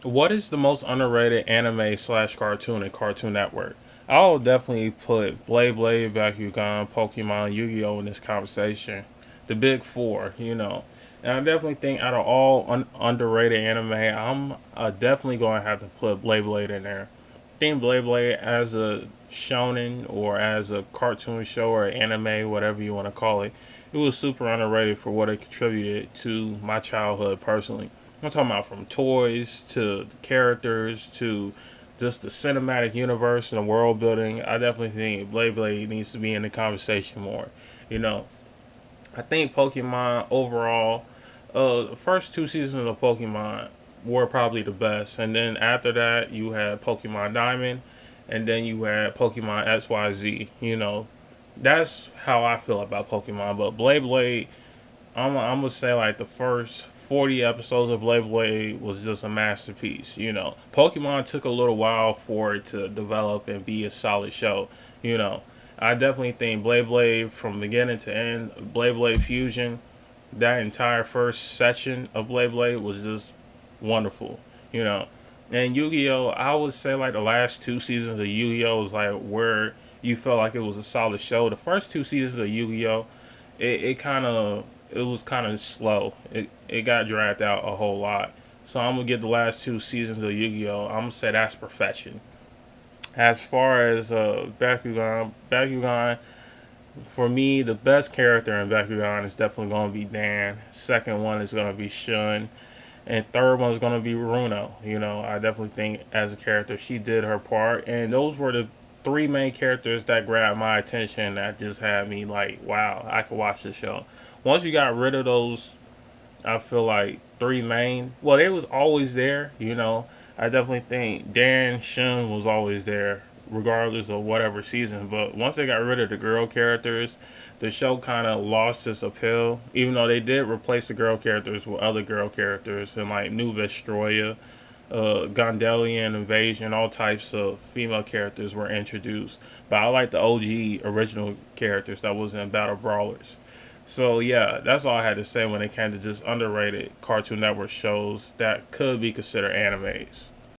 What is the most underrated anime slash cartoon in Cartoon Network? I'll definitely put Blade Blade, Bakugan, Pokemon, Yu-Gi-Oh in this conversation. The big four, you know. And I definitely think out of all underrated anime, I'm definitely going to have to put Blade Blade in there. I think Blade Blade as a shonen or as a cartoon show or anime, whatever you want to call it, it was super underrated for what it contributed to my childhood personally. I'm talking about from toys to the characters to just the cinematic universe and the world building. I definitely think Blade Blade needs to be in the conversation more. You know, I think Pokemon overall, the first two seasons of Pokemon were probably the best, and then after that you had Pokemon Diamond, and then you had Pokemon XYZ. You know, that's how I feel about Pokemon. But Blade Blade, I'm gonna say like the first 40 episodes of Blade Blade was just a masterpiece. You know, Pokemon took a little while for it to develop and be a solid show. You know, I definitely think Blade Blade from beginning to end, Blade Blade Fusion, that entire first section of Blade Blade was just wonderful. You know, and Yu-Gi-Oh, I would say like the last two seasons of Yu-Gi-Oh was like where you felt like it was a solid show. The first two seasons of Yu-Gi-Oh, it was kind of slow. It got dragged out a whole lot. So I'm gonna give the last two seasons of Yu-Gi-Oh. I'm gonna say that's perfection. As far as Bakugan, for me, the best character in Bakugan is definitely gonna be Dan. Second one is gonna be Shun, and third one is gonna be Runo. You know, I definitely think as a character she did her part, and those were the three main characters that grabbed my attention. That just had me like, wow, I could watch the show. Once you got rid of those, I feel like three main. Well, they was always there. You know, I definitely think Dan Shun was always there, regardless of whatever season. But once they got rid of the girl characters, the show kind of lost its appeal. Even though they did replace the girl characters with other girl characters and like New Vestroya, Gondelian Invasion, all types of female characters were introduced. But I like the OG original characters that was in Battle Brawlers. So yeah, that's all I had to say when it came to just underrated Cartoon Network shows that could be considered animes.